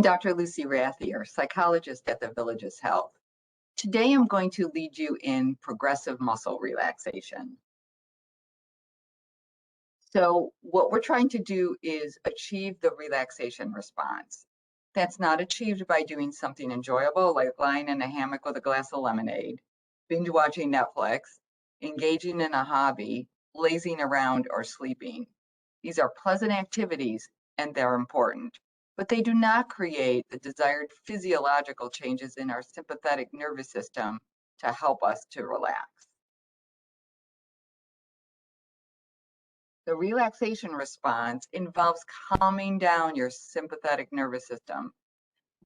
Dr. Lucy Rathier, psychologist at the Villages Health. Today I'm going to lead you in progressive muscle relaxation. So what we're trying to do is achieve the relaxation response. That's not achieved by doing something enjoyable like lying in a hammock with a glass of lemonade, binge watching Netflix, engaging in a hobby, lazing around, or sleeping. These are pleasant activities and they're important, but they do not create the desired physiological changes in our sympathetic nervous system to help us to relax. The relaxation response involves calming down your sympathetic nervous system.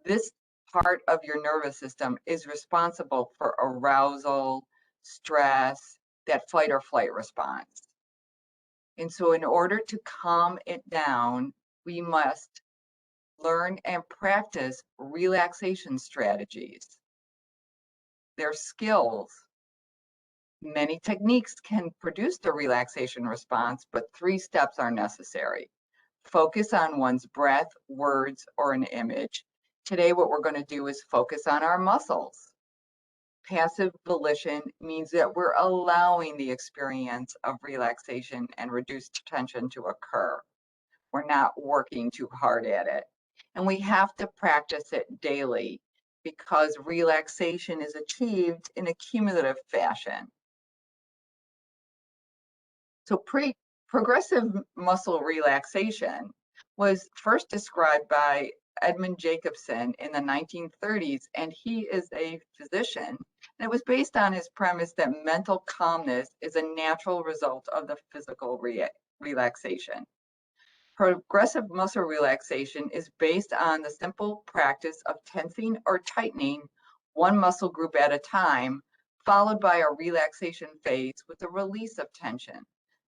This part of your nervous system is responsible for arousal, stress, that fight or flight response. And so in order to calm it down, we must learn and practice relaxation strategies. They're skills. Many techniques can produce the relaxation response, but 3 steps are necessary. Focus on one's breath, words, or an image. Today, what we're going to do is focus on our muscles. Passive volition means that we're allowing the experience of relaxation and reduced tension to occur. We're not working too hard at it. And we have to practice it daily because relaxation is achieved in a cumulative fashion. So progressive muscle relaxation was first described by Edmund Jacobson in the 1930s, and he is a physician. And it was based on his premise that mental calmness is a natural result of the physical relaxation. Progressive muscle relaxation is based on the simple practice of tensing or tightening one muscle group at a time, followed by a relaxation phase with a release of tension.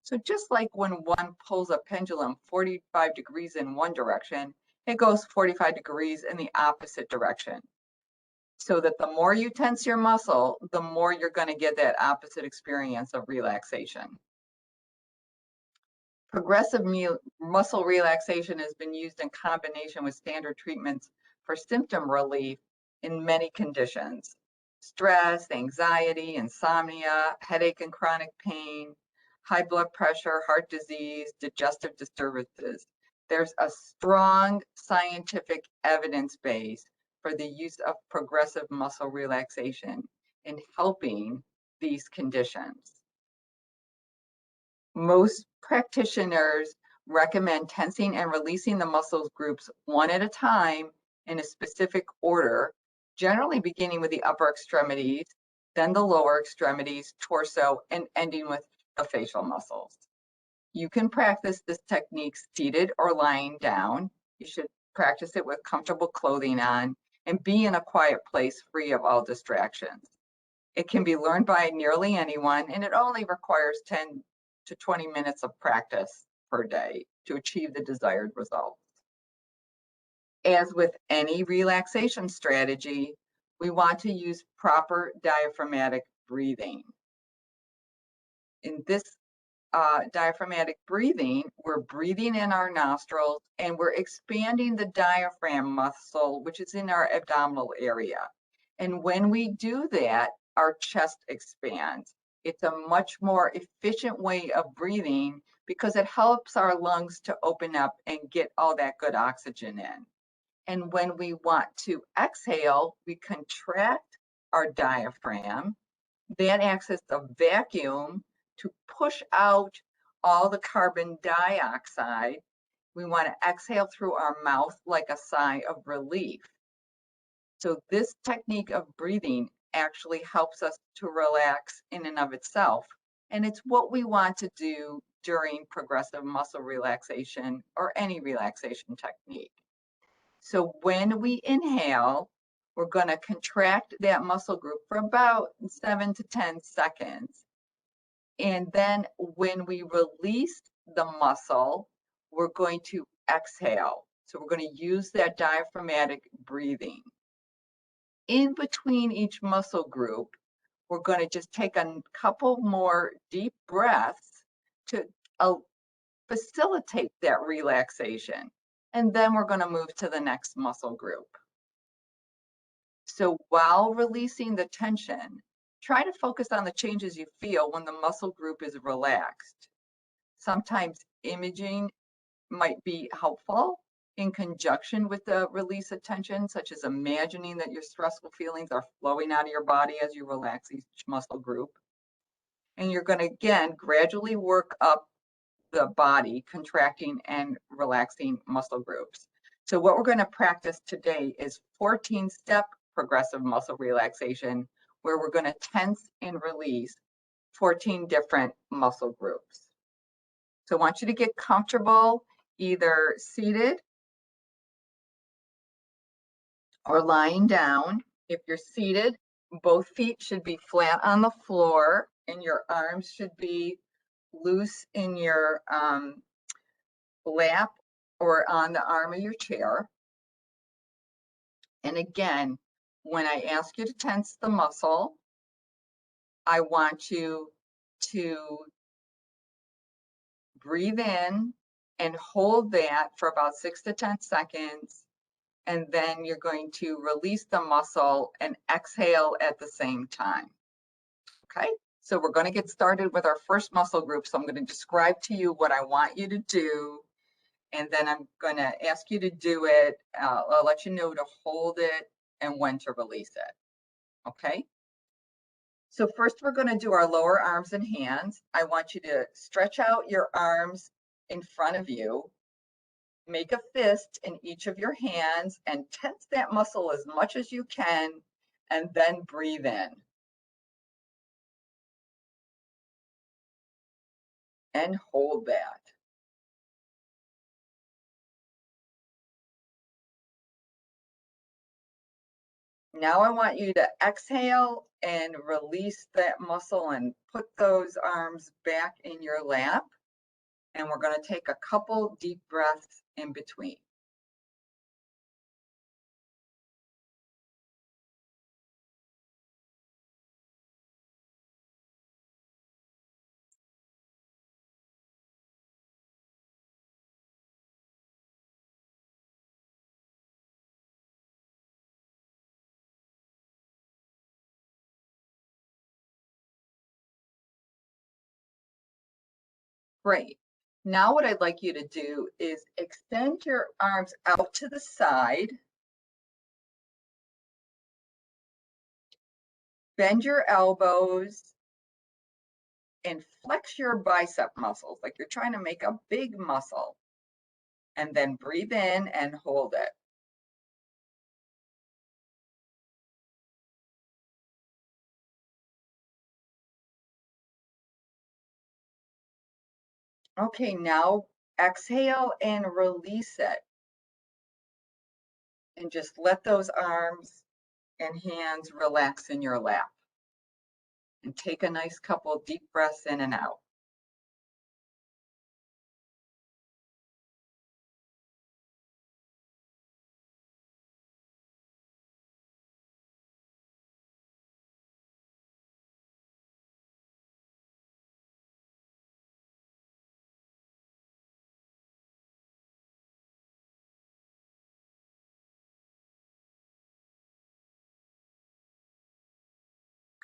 So just like when one pulls a pendulum 45 degrees in one direction, it goes 45 degrees in the opposite direction. So that the more you tense your muscle, the more you're going to get that opposite experience of relaxation. Progressive muscle relaxation has been used in combination with standard treatments for symptom relief in many conditions: stress, anxiety, insomnia, headache and chronic pain, high blood pressure, heart disease, digestive disturbances. There's a strong scientific evidence base for the use of progressive muscle relaxation in helping these conditions. Most practitioners recommend tensing and releasing the muscle groups one at a time in a specific order, generally beginning with the upper extremities, then the lower extremities, torso, and ending with the facial muscles. You can practice this technique seated or lying down. You should practice it with comfortable clothing on and be in a quiet place free of all distractions. It can be learned by nearly anyone, and it only requires 10 to 20 minutes of practice per day to achieve the desired results. As with any relaxation strategy, we want to use proper diaphragmatic breathing. In this diaphragmatic breathing, we're breathing in our nostrils and we're expanding the diaphragm muscle, which is in our abdominal area. And when we do that, our chest expands. It's a much more efficient way of breathing because it helps our lungs to open up and get all that good oxygen in. And when we want to exhale, we contract our diaphragm. That acts as a vacuum to push out all the carbon dioxide. We want to exhale through our mouth like a sigh of relief. So this technique of breathing actually helps us to relax in and of itself. And it's what we want to do during progressive muscle relaxation or any relaxation technique. So when we inhale, we're going to contract that muscle group for about 7 to 10 seconds. And then when we release the muscle, we're going to exhale. So we're going to use that diaphragmatic breathing. In between each muscle group, we're going to just take a couple more deep breaths to facilitate that relaxation. and then we're going to move to the next muscle group. So while releasing the tension, try to focus on the changes you feel when the muscle group is relaxed. Sometimes imaging might be helpful in conjunction with the release of tension, such as imagining that your stressful feelings are flowing out of your body as you relax each muscle group. And you're going to, again, gradually work up the body, contracting and relaxing muscle groups. So what we're going to practice today is 14-step progressive muscle relaxation, where we're going to tense and release 14 different muscle groups. So I want you to get comfortable, either seated or lying down. If you're seated, both feet should be flat on the floor and your arms should be loose in your lap or on the arm of your chair. And again, when I ask you to tense the muscle, I want you to breathe in and hold that for about 6 to 10 seconds. And then you're going to release the muscle and exhale at the same time. Okay, so we're going to get started with our first muscle group. So I'm going to describe to you what I want you to do, and then I'm going to ask you to do it. I'll let you know to hold it and when to release it. Okay, so first we're going to do our lower arms and hands. I want you to stretch out your arms in front of you. Make a fist in each of your hands and tense that muscle as much as you can, and then breathe in. And hold that. Now I want you to exhale and release that muscle and put those arms back in your lap. And we're going to take a couple deep breaths in between. Great. Now what I'd like you to do is extend your arms out to the side. Bend your elbows and flex your bicep muscles like you're trying to make a big muscle. And then breathe in and hold it. Okay, now exhale and release it. And just let those arms and hands relax in your lap. And take a nice couple deep breaths in and out.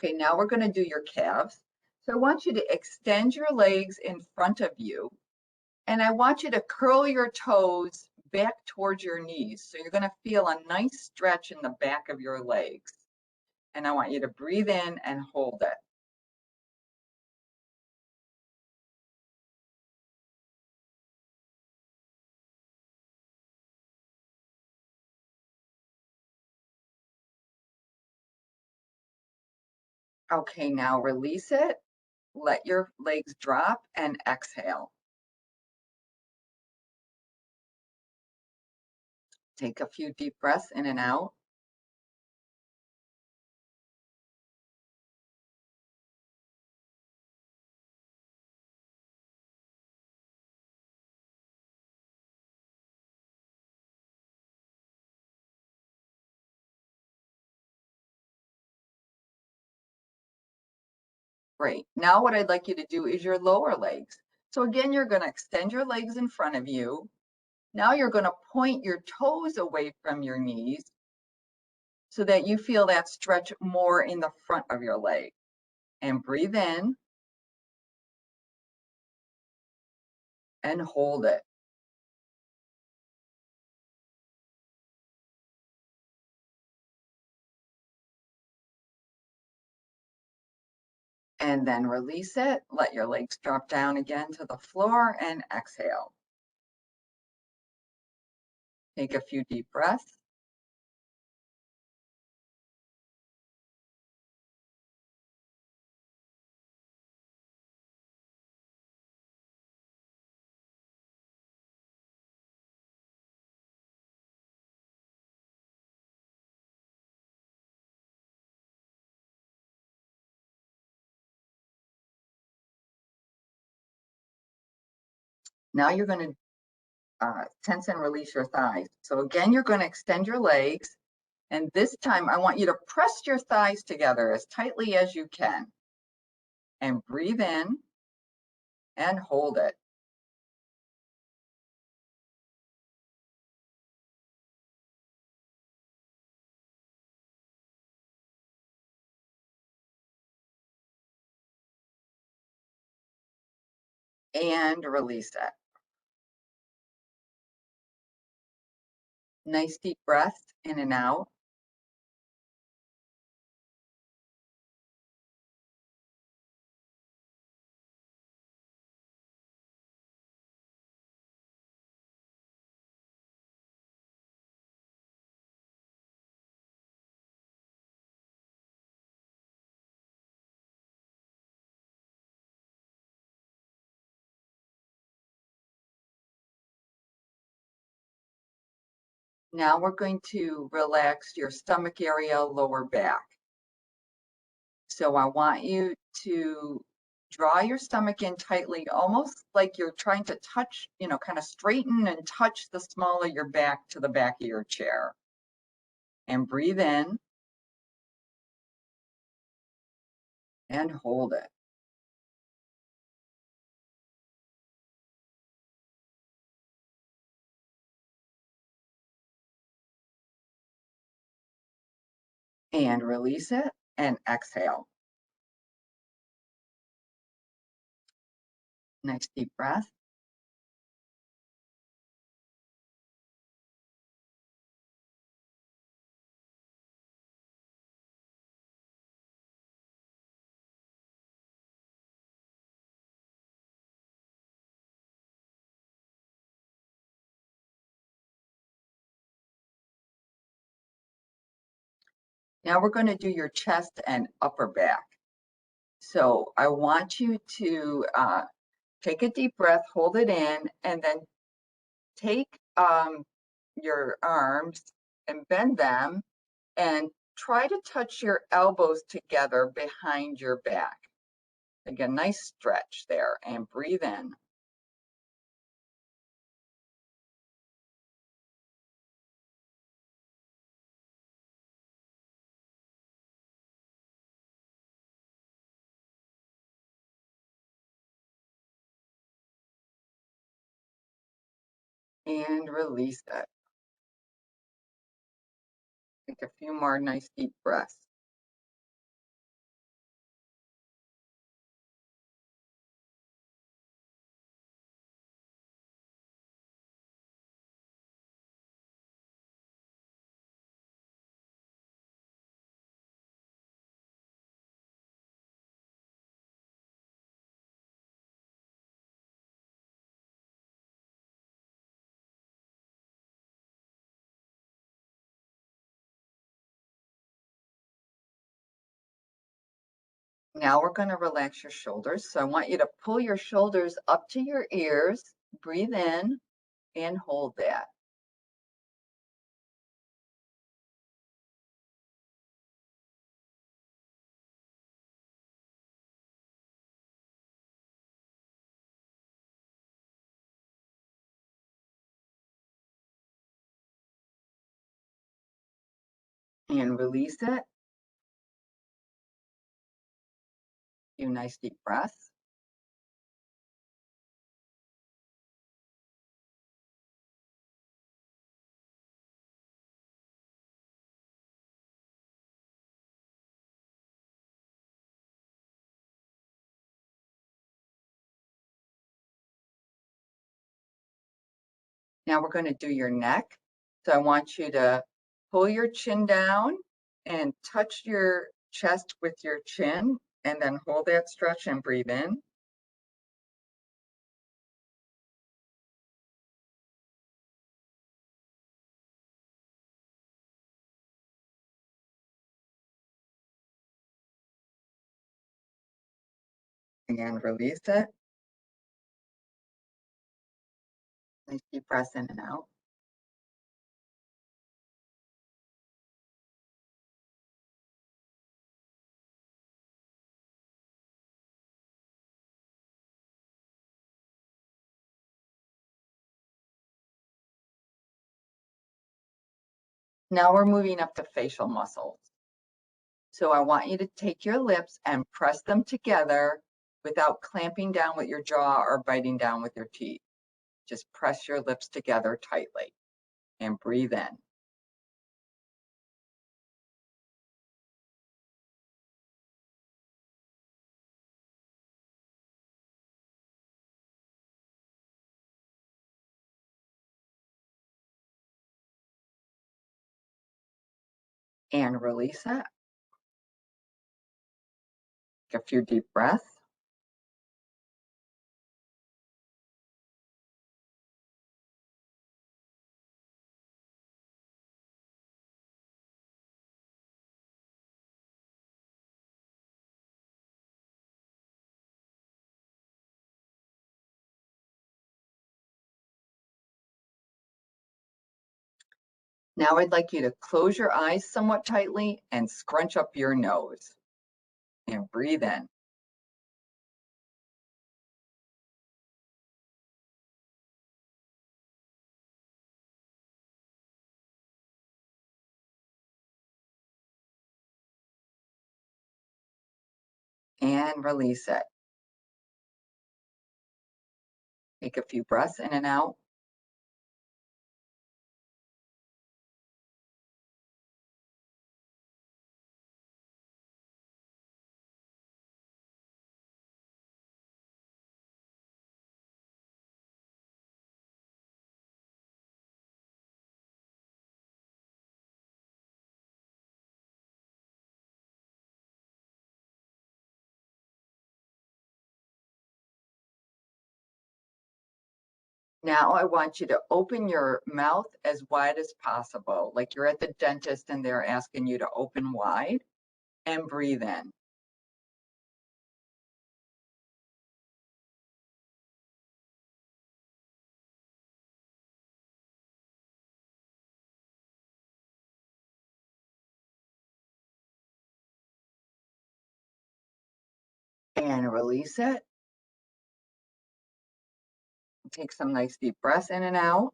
Okay, now we're going to do your calves. So I want you to extend your legs in front of you, and I want you to curl your toes back towards your knees. So you're going to feel a nice stretch in the back of your legs. And I want you to breathe in and hold it. Okay, now release it. Let your legs drop and exhale. Take a few deep breaths in and out. Great. Now what I'd like you to do is your lower legs. So again, you're going to extend your legs in front of you. Now you're going to point your toes away from your knees so that you feel that stretch more in the front of your leg. And breathe in and hold it. And then release it. Let your legs drop down again to the floor and exhale. Take a few deep breaths. Now you're going to tense and release your thighs. So again, you're going to extend your legs. And this time I want you to press your thighs together as tightly as you can. And breathe in and hold it. And release it. Nice deep breath in and out. Now we're going to relax your stomach area, lower back. So I want you to draw your stomach in tightly, almost like you're trying to touch, kind of straighten and touch the small of your back to the back of your chair. And breathe in and hold it. And release it and exhale. Nice deep breath. Now we're going to do your chest and upper back. So I want you to take a deep breath, hold it in, and then take your arms and bend them and try to touch your elbows together behind your back. Again, nice stretch there, and breathe in. And release it. Take a few more nice deep breaths. Now we're going to relax your shoulders. So I want you to pull your shoulders up to your ears, breathe in, and hold that. And release it. Few nice deep breaths. Now we're going to do your neck. So I want you to pull your chin down and touch your chest with your chin, and then hold that stretch and breathe in. And release it. Nice deep breaths in and out. Now we're moving up to facial muscles. So I want you to take your lips and press them together without clamping down with your jaw or biting down with your teeth. Just press your lips together tightly and breathe in. And release it. Take a few deep breaths. Now I'd like you to close your eyes somewhat tightly and scrunch up your nose and breathe in. And release it. Take a few breaths in and out. Now I want you to open your mouth as wide as possible, like you're at the dentist and they're asking you to open wide, and breathe in. And release it. Take some nice deep breaths in and out.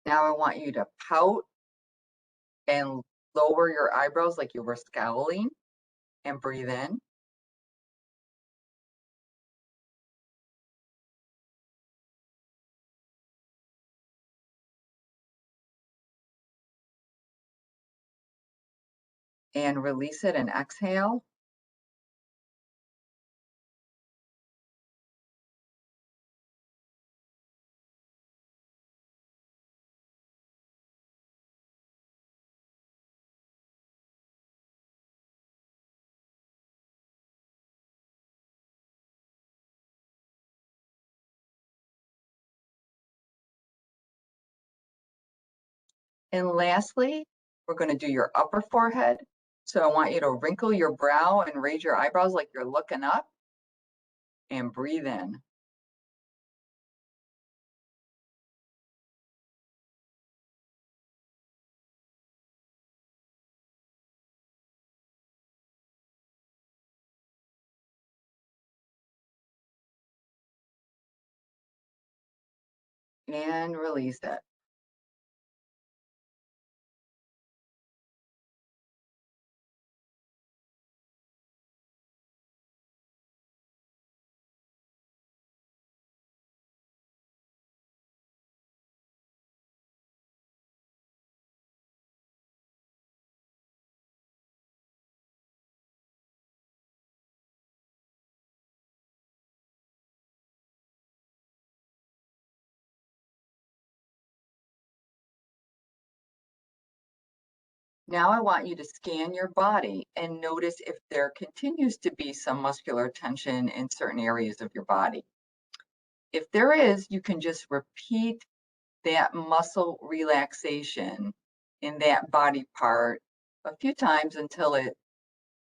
Now I want you to pout and lower your eyebrows like you were scowling, and breathe in. And release it and exhale. And lastly, we're going to do your upper forehead. So I want you to wrinkle your brow and raise your eyebrows like you're looking up, and breathe in. And release it. Now I want you to scan your body and notice if there continues to be some muscular tension in certain areas of your body. If there is, you can just repeat that muscle relaxation in that body part a few times until it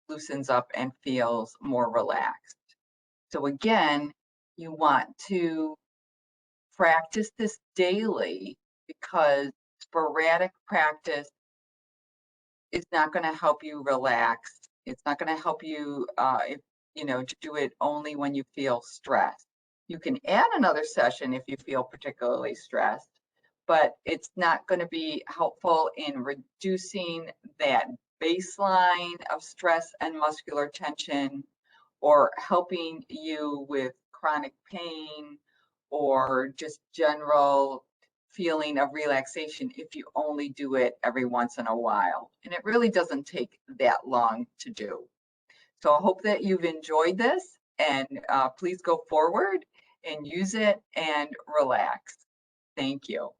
loosens up and feels more relaxed. So again, you want to practice this daily because sporadic practice is not going to help you relax. It's not going to help you if to do it only when you feel stressed. You can add another session if you feel particularly stressed, but it's not going to be helpful in reducing that baseline of stress and muscular tension or helping you with chronic pain or just general feeling of relaxation if you only do it every once in a while. And it really doesn't take that long to do. So I hope that you've enjoyed this and please go forward and use it and relax. Thank you.